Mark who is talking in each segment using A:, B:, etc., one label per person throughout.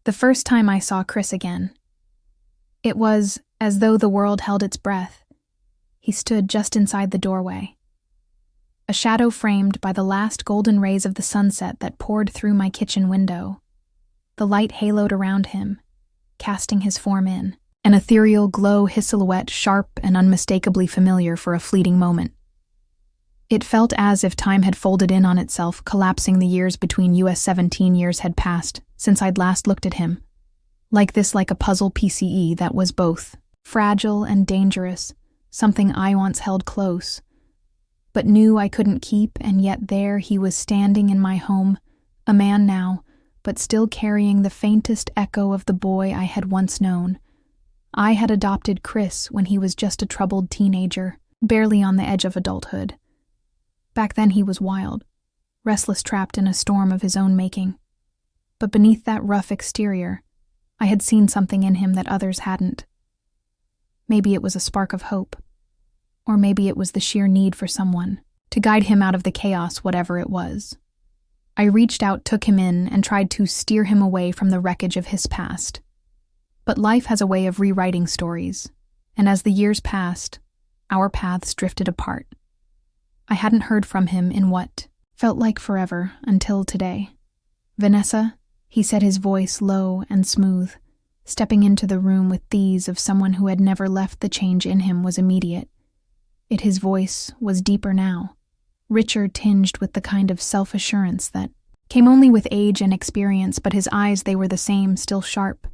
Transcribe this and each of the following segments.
A: The first time I saw Chris again, it was as though the world held its breath. He stood just inside the doorway, a shadow framed by the last golden rays of the sunset that poured through my kitchen window. The light haloed around him, casting his form in, an ethereal glow, his silhouette sharp and unmistakably familiar for a fleeting moment. It felt as if time had folded in on itself, collapsing. The years between us. 17 years had passed since I'd last looked at him. Like a puzzle PCE that was both fragile and dangerous, something I once held close, but knew I couldn't keep, and yet there he was standing in my home, a man now, but still carrying the faintest echo of the boy I had once known. I had adopted Chris when he was just a troubled teenager, barely on the edge of adulthood. Back then he was wild, restless, trapped in a storm of his own making. But beneath that rough exterior, I had seen something in him that others hadn't. Maybe it was a spark of hope, or maybe it was the sheer need for someone to guide him out of the chaos, whatever it was. I reached out, took him in, and tried to steer him away from the wreckage of his past. But life has a way of rewriting stories, and as the years passed, our paths drifted apart. I hadn't heard from him in what felt like forever until today. "Vanessa," he said, his voice low and smooth, stepping into the room with the ease of someone who had never left. The change in him was immediate. His voice was deeper now, richer, tinged with the kind of self-assurance that came only with age and experience, but his eyes, they were the same, still sharp,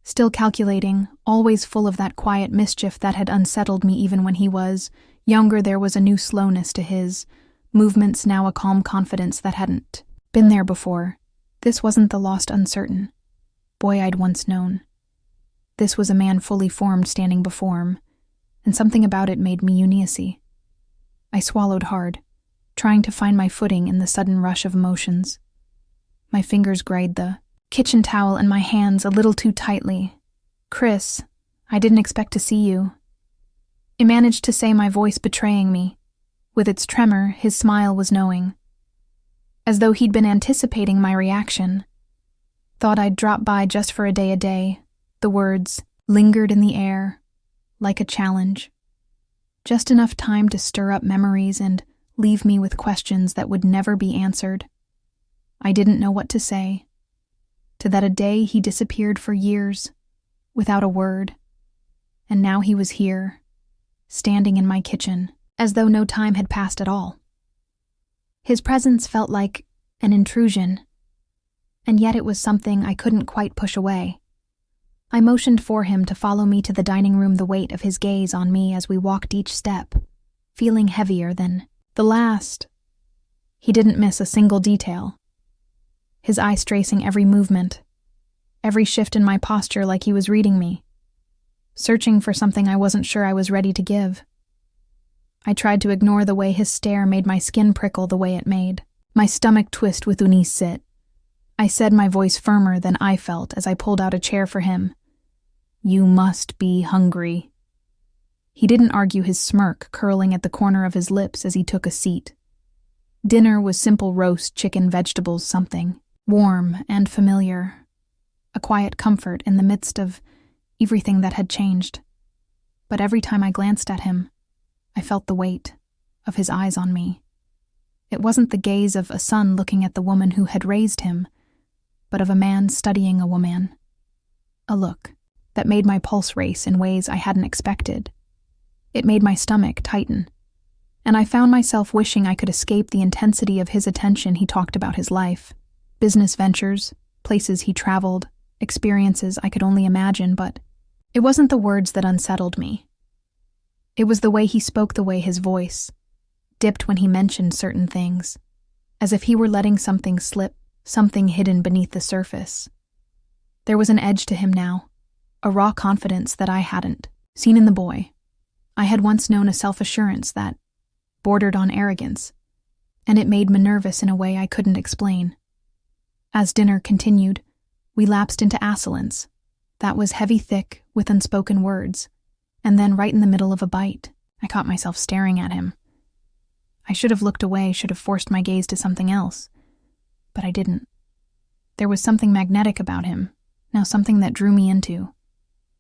A: still calculating, always full of that quiet mischief that had unsettled me even when he was younger. There was a new slowness to his movements now, a calm confidence that hadn't been there before. This wasn't the lost, uncertain boy I'd once known. This was a man fully formed standing before him, and something about it made me uneasy. I swallowed hard, trying to find my footing in the sudden rush of emotions. My fingers gripped the kitchen towel and my hands a little too tightly. "Chris, I didn't expect to see you," I managed to say, my voice betraying me. With its tremor, his smile was knowing, as though he'd been anticipating my reaction. "Thought I'd drop by just for a day." The words lingered in the air, like a challenge. Just enough time to stir up memories and leave me with questions that would never be answered. I didn't know what to say. To that a day he disappeared for years, without a word. And now he was here, standing in my kitchen, as though no time had passed at all. His presence felt like an intrusion, and yet it was something I couldn't quite push away. I motioned for him to follow me to the dining room, the weight of his gaze on me as we walked each step, feeling heavier than the last. He didn't miss a single detail, his eyes tracing every movement, every shift in my posture, like he was reading me, searching for something I wasn't sure I was ready to give. I tried to ignore the way his stare made my skin prickle the way it made, my stomach twist with unease sit. I said, my voice firmer than I felt, as I pulled out a chair for him. "You must be hungry." He didn't argue, his smirk curling at the corner of his lips as he took a seat. Dinner was simple: roast chicken, vegetables, something warm and familiar, a quiet comfort in the midst of everything that had changed. But every time I glanced at him, I felt the weight of his eyes on me. It wasn't the gaze of a son looking at the woman who had raised him, but of a man studying a woman. A look that made my pulse race in ways I hadn't expected. It made my stomach tighten, and I found myself wishing I could escape the intensity of his attention. He talked about his life, business ventures, places he traveled, experiences I could only imagine, but it wasn't the words that unsettled me. It was the way he spoke, the way his voice dipped when he mentioned certain things, as if he were letting something slip, something hidden beneath the surface. There was an edge to him now, a raw confidence that I hadn't seen in the boy. I had once known a self-assurance that bordered on arrogance, and it made me nervous in a way I couldn't explain. As dinner continued, we lapsed into assonance. That was heavy, thick, with unspoken words, and then right in the middle of a bite, I caught myself staring at him. I should have looked away, should have forced my gaze to something else, but I didn't. There was something magnetic about him, Now something that drew me into.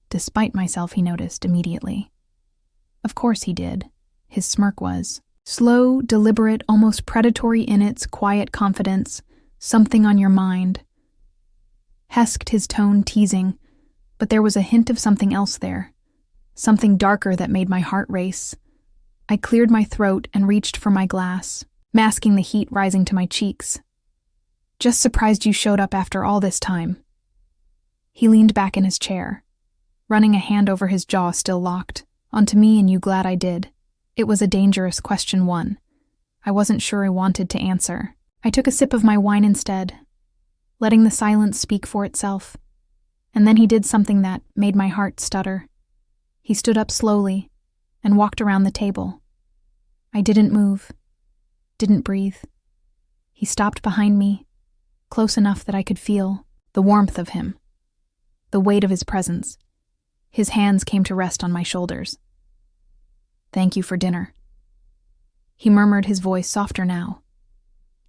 A: Despite myself, he noticed immediately. Of course he did. His smirk was slow, deliberate, almost predatory in its quiet confidence. Something on your mind. Hesked his tone teasing, but there was a hint of something else there. Something darker that made my heart race. I cleared my throat and reached for my glass, masking the heat rising to my cheeks. Just surprised you showed up after all this time. He leaned back in his chair, running a hand over his jaw still locked, onto me. And you glad I did? It was a dangerous question one. I wasn't sure I wanted to answer. I took a sip of my wine instead, letting the silence speak for itself. And then he did something that made my heart stutter. He stood up slowly and walked around the table. I didn't move, didn't breathe. He stopped behind me, close enough that I could feel the warmth of him, the weight of his presence. His hands came to rest on my shoulders. Thank you for dinner. He murmured, his voice softer now,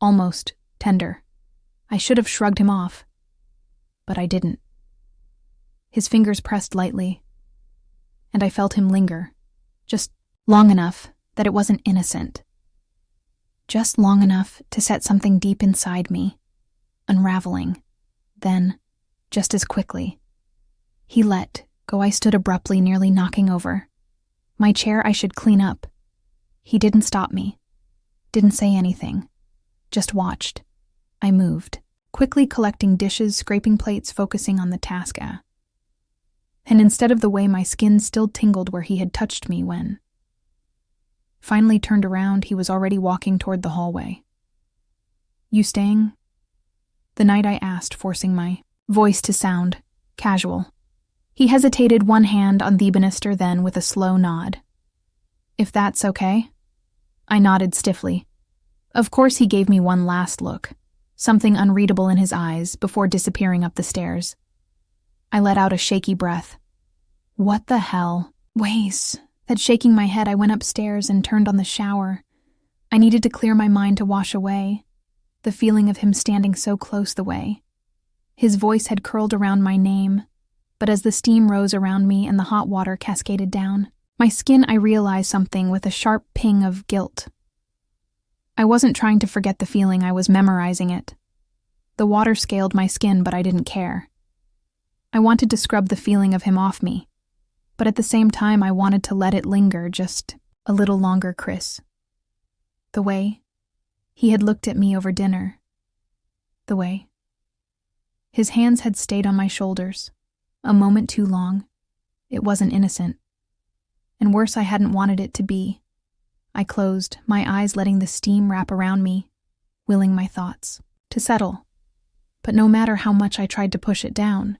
A: almost tender. I should have shrugged him off, but I didn't. His fingers pressed lightly, and I felt him linger, just long enough that it wasn't innocent. Just long enough to set something deep inside me, unraveling. Then, just as quickly, he let go. I stood abruptly, nearly knocking over my chair. I should clean up. He didn't stop me, didn't say anything, just watched. I moved, quickly collecting dishes, scraping plates, focusing on the task. And instead of the way my skin still tingled where he had touched me when finally turned around, he was already walking toward the hallway. You staying the night? I asked, forcing my voice to sound casual. He hesitated, one hand on the banister, then with a slow nod. If that's okay? I nodded stiffly. Of course. He gave me one last look, something unreadable in his eyes, before disappearing up the stairs. I let out a shaky breath. What the hell? Ways. That shaking my head, I went upstairs and turned on the shower. I needed to clear my mind to wash away the feeling of him standing so close. The way his voice had curled around my name, but as the steam rose around me and the hot water cascaded down my skin, I realized something with a sharp ping of guilt. I wasn't trying to forget the feeling, I was memorizing it. The water scaled my skin, but I didn't care. I wanted to scrub the feeling of him off me, but at the same time I wanted to let it linger just a little longer. Chris. The way he had looked at me over dinner. The way his hands had stayed on my shoulders a moment too long. It wasn't innocent. And worse, I hadn't wanted it to be. I closed my eyes, letting the steam wrap around me, willing my thoughts to settle. But no matter how much I tried to push it down,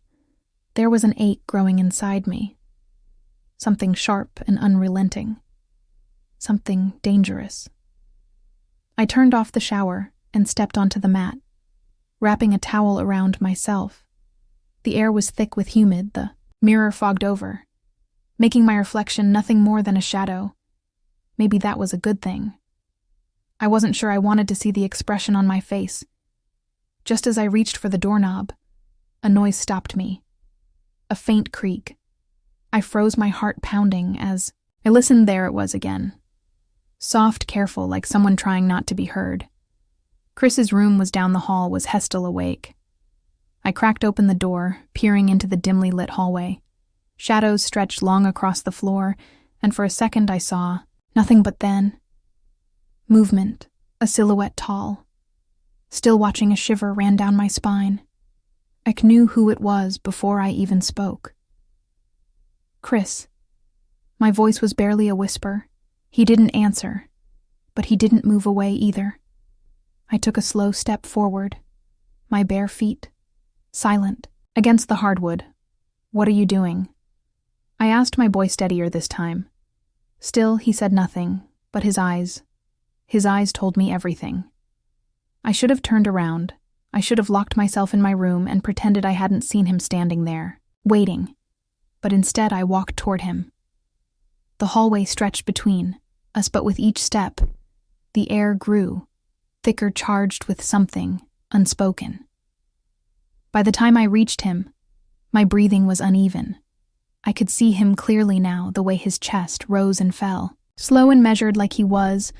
A: there was an ache growing inside me. Something sharp and unrelenting. Something dangerous. I turned off the shower and stepped onto the mat, wrapping a towel around myself. The air was thick with humid, the mirror fogged over, making my reflection nothing more than a shadow. Maybe that was a good thing. I wasn't sure I wanted to see the expression on my face. Just as I reached for the doorknob, a noise stopped me. A faint creak. I froze, my heart pounding as I listened. There it was again. Soft, careful, like someone trying not to be heard. Chris's room was down the hall. Was Hestel awake? I cracked open the door, peering into the dimly lit hallway. Shadows stretched long across the floor, and for a second I saw nothing. But then, movement, a silhouette tall. Still watching, a shiver ran down my spine. I knew who it was before I even spoke. Chris. My voice was barely a whisper. He didn't answer, but he didn't move away either. I took a slow step forward, my bare feet silent against the hardwood. What are you doing? I asked, my voice steadier this time. Still, he said nothing, but his eyes told me everything. I should have turned around. I should have locked myself in my room and pretended I hadn't seen him standing there, waiting. But instead I walked toward him. The hallway stretched between us, but with each step, the air grew, thicker, charged with something unspoken. By the time I reached him, My breathing was uneven. I could see him clearly now, the way his chest rose and fell, slow and measured like he was,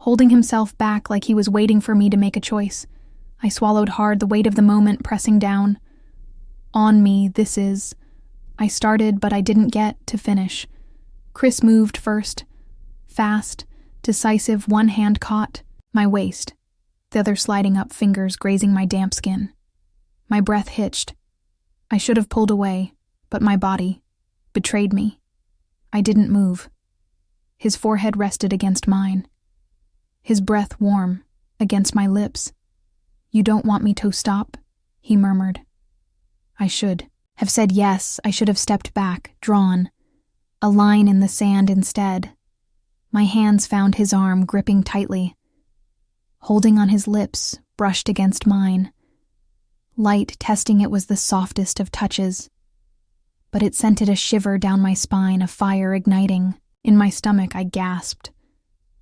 A: holding himself back like he was waiting for me to make a choice. I swallowed hard, the weight of the moment pressing down on me. I started, but I didn't get to finish. Chris moved first, fast, decisive. One hand caught my waist, the other sliding up, fingers grazing my damp skin. My breath hitched. I should have pulled away, but my body betrayed me. I didn't move. His forehead rested against mine, his breath warm against my lips. "You don't want me to stop?" he murmured. I should have said yes. I should have stepped back, drawn a line in the sand instead. My hands found his arm, gripping tightly, holding on his lips, brushed against mine. Light testing it was the softest of touches, but it sent a shiver down my spine, a fire igniting. In my stomach, I gasped,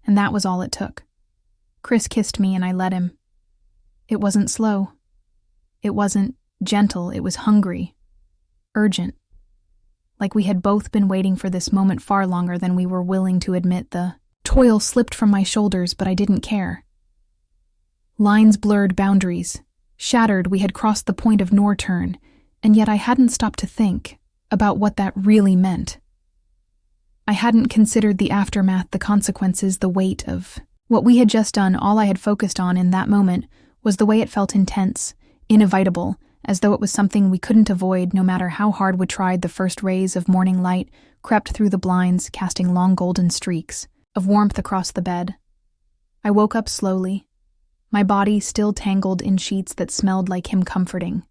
A: and that was all it took. Chris kissed me and I let him. It wasn't slow. It wasn't gentle. It was hungry, urgent. Like we had both been waiting for this moment far longer than we were willing to admit. The toil slipped from my shoulders, but I didn't care. Lines blurred, boundaries shattered. We had crossed the point of no return, and yet I hadn't stopped to think about what that really meant. I hadn't considered the aftermath, the consequences, the weight of what we had just done. All I had focused on in that moment was the way it felt, intense, inevitable, as though it was something we couldn't avoid no matter how hard we tried. The first rays of morning light crept through the blinds, casting long golden streaks of warmth across the bed. I woke up slowly, my body still tangled in sheets that smelled like him comforting.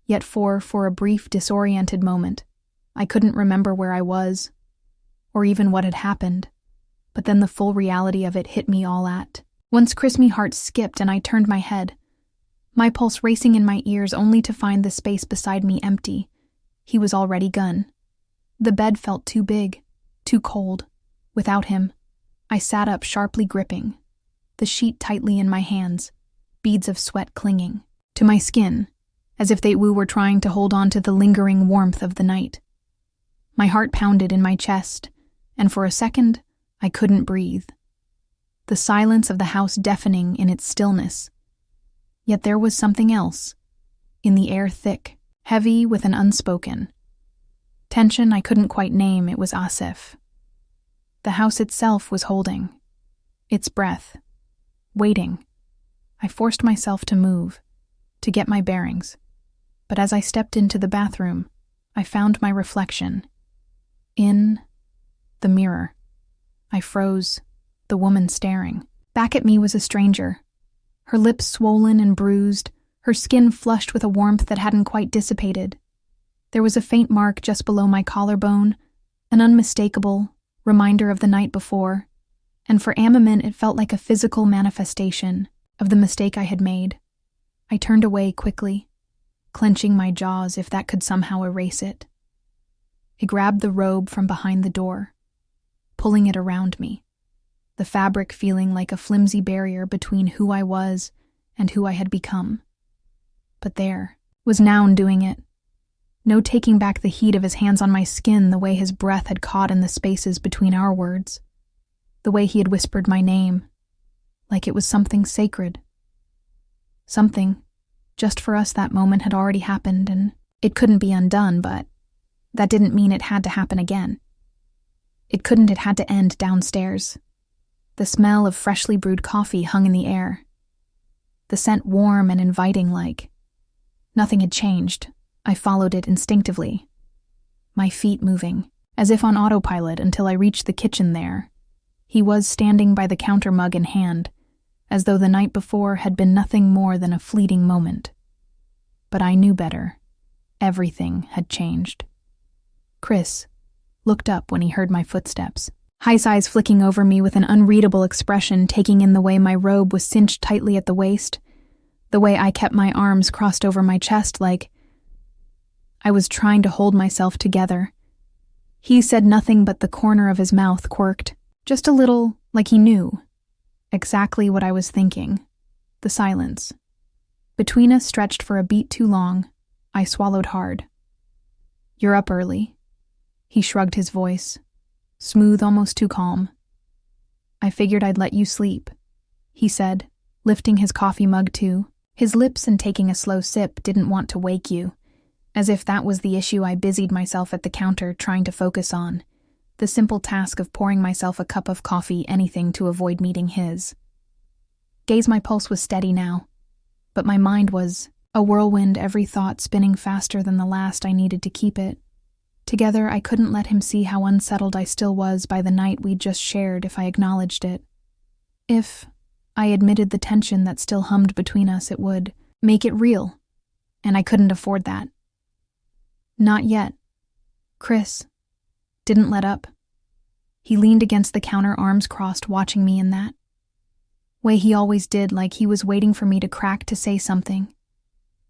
A: Yet for a brief, disoriented moment, I couldn't remember where I was, or even what had happened. But then the full reality of it hit me all at once. Chris's heart skipped and I turned my head, my pulse racing in my ears, only to find the space beside me empty. He was already gone. The bed felt too big, too cold. Without him, I sat up, sharply gripping the sheet tightly in my hands, beads of sweat clinging to my skin, as if they were trying to hold on to the lingering warmth of the night. My heart pounded in my chest, and for a second, I couldn't breathe. The silence of the house deafening in its stillness. Yet there was something else, in the air, thick, heavy with an unspoken tension I couldn't quite name. It was Asif. The house itself was holding its breath, waiting. I forced myself to move, to get my bearings, but as I stepped into the bathroom, I found my reflection in the mirror. I froze, the woman staring. Back at me was a stranger, her lips swollen and bruised, her skin flushed with a warmth that hadn't quite dissipated. There was a faint mark just below my collarbone, an unmistakable reminder of the night before, and for a moment it felt like a physical manifestation of the mistake I had made. I turned away quickly, clenching my jaws if that could somehow erase it. I grabbed the robe from behind the door, pulling it around me, the fabric feeling like a flimsy barrier between who I was and who I had become. But there was Noun doing it. No taking back the heat of his hands on my skin, the way his breath had caught in the spaces between our words, the way he had whispered my name, like it was something sacred. Something, just for us, that moment had already happened, and it couldn't be undone, but that didn't mean it had to happen again. It had to end downstairs. The smell of freshly brewed coffee hung in the air, the scent warm and inviting, like nothing had changed. I followed it instinctively, my feet moving, as if on autopilot, until I reached the kitchen. There he was, standing by the counter, mug in hand, as though the night before had been nothing more than a fleeting moment. But I knew better. Everything had changed. Chris looked up when he heard my footsteps, his eyes flicking over me with an unreadable expression, taking in the way my robe was cinched tightly at the waist, the way I kept my arms crossed over my chest like I was trying to hold myself together. He said nothing, but the corner of his mouth quirked, just a little, like he knew exactly what I was thinking. The silence between us stretched for a beat too long. I swallowed hard. You're up early. He shrugged his voice, smooth, almost too calm. I figured I'd let you sleep, he said, lifting his coffee mug too. His lips and taking a slow sip didn't want to wake you, as if that was the issue I busied myself at the counter trying to focus on. The simple task of pouring myself a cup of coffee, anything to avoid meeting his. My pulse was steady now, but my mind was a whirlwind, every thought spinning faster than the last I needed to keep it. Together, I couldn't let him see how unsettled I still was by the night we'd just shared if I acknowledged it. If I admitted the tension that still hummed between us, it would make it real, and I couldn't afford that. Not yet. Chris didn't let up. He leaned against the counter, arms crossed, watching me in that way he always did, like he was waiting for me to crack, to say something.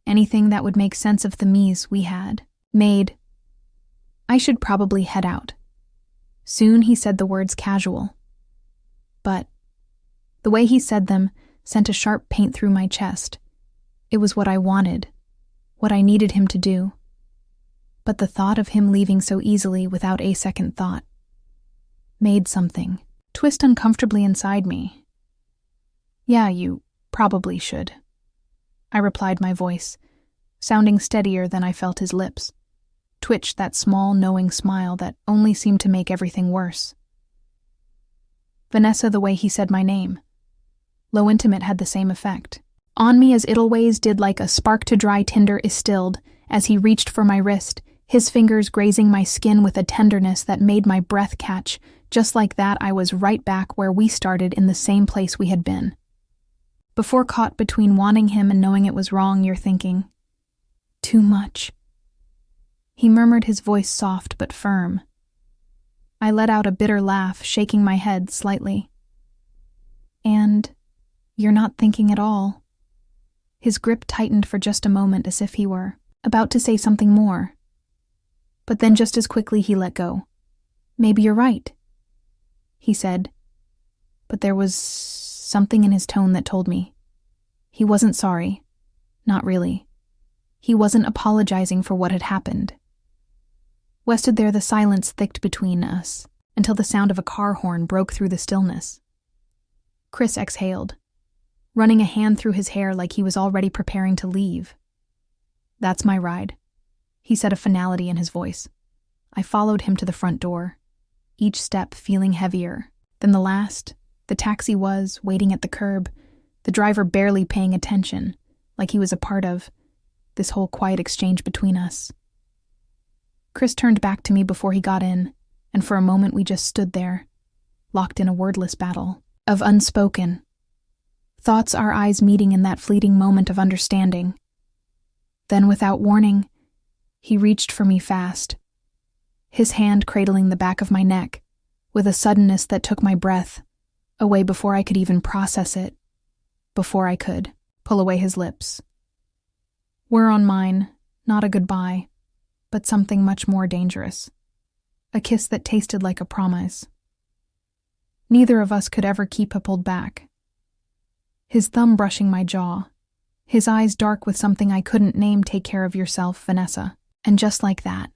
A: Anything that would make sense of the me's we had made. I should probably head out. Soon he said the words casual. But the way he said them sent a sharp pain through my chest. It was what I wanted, what I needed him to do. But the thought of him leaving so easily without a second thought made something twist uncomfortably inside me. Yeah, you probably should, I replied, my voice sounding steadier than I felt his lips twitch that small, knowing smile that only seemed to make everything worse. Vanessa, the way he said my name, low intimate, had the same effect on me as it always did, like a spark to dry tinder is stilled as he reached for my wrist, his fingers grazing my skin with a tenderness that made my breath catch. Just like that, I was right back where we started, in the same place we had been. Before, caught between wanting him and knowing it was wrong, you're thinking, too much. He murmured, his voice soft but firm. I let out a bitter laugh, shaking my head slightly. And you're not thinking at all. His grip tightened for just a moment, as if he were about to say something more. But then just as quickly he let go. Maybe you're right, he said. But there was something in his tone that told me he wasn't sorry. Not really. He wasn't apologizing for what had happened. Wested there, the silence thicked between us, until the sound of a car horn broke through the stillness. Chris exhaled, running a hand through his hair like he was already preparing to leave. That's my ride, he said, a finality in his voice. I followed him to the front door, each step feeling heavier than the last. The taxi was waiting at the curb, the driver barely paying attention, like he was a part of this whole quiet exchange between us. Chris turned back to me before he got in, and for a moment we just stood there, locked in a wordless battle of unspoken thoughts, our eyes meeting in that fleeting moment of understanding. Then, without warning, he reached for me fast, his hand cradling the back of my neck, with a suddenness that took my breath away before I could even process it, before I could pull away his lips. Were on mine, not a goodbye, but something much more dangerous. A kiss that tasted like a promise. Neither of us could ever keep it pulled back. His thumb brushing my jaw, his eyes dark with something I couldn't name. Take care of yourself, Vanessa. And just like that,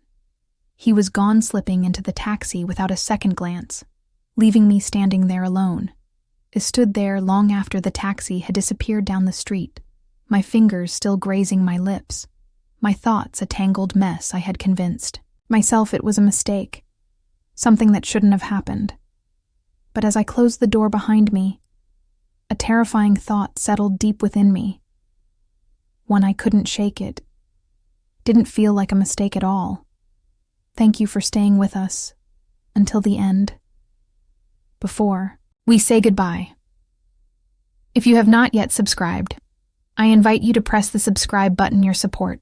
A: he was gone, slipping into the taxi without a second glance, leaving me standing there alone. I stood there long after the taxi had disappeared down the street, my fingers still grazing my lips, my thoughts a tangled mess. I had convinced myself it was a mistake, something that shouldn't have happened. But as I closed the door behind me, a terrifying thought settled deep within me. One I couldn't shake. It didn't feel like a mistake at all. Thank you for staying with us until the end, before we say goodbye. If you have not yet subscribed, I invite you to press the subscribe button. Your support,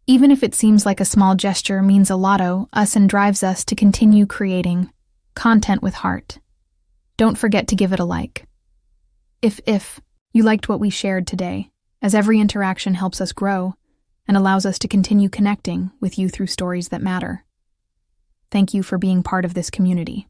A: even if it seems like a small gesture, means a lot to us and drives us to continue creating content with heart. Don't forget to give it a like. If you liked what we shared today, as every interaction helps us grow and allows us to continue connecting with you through stories that matter. Thank you for being part of this community.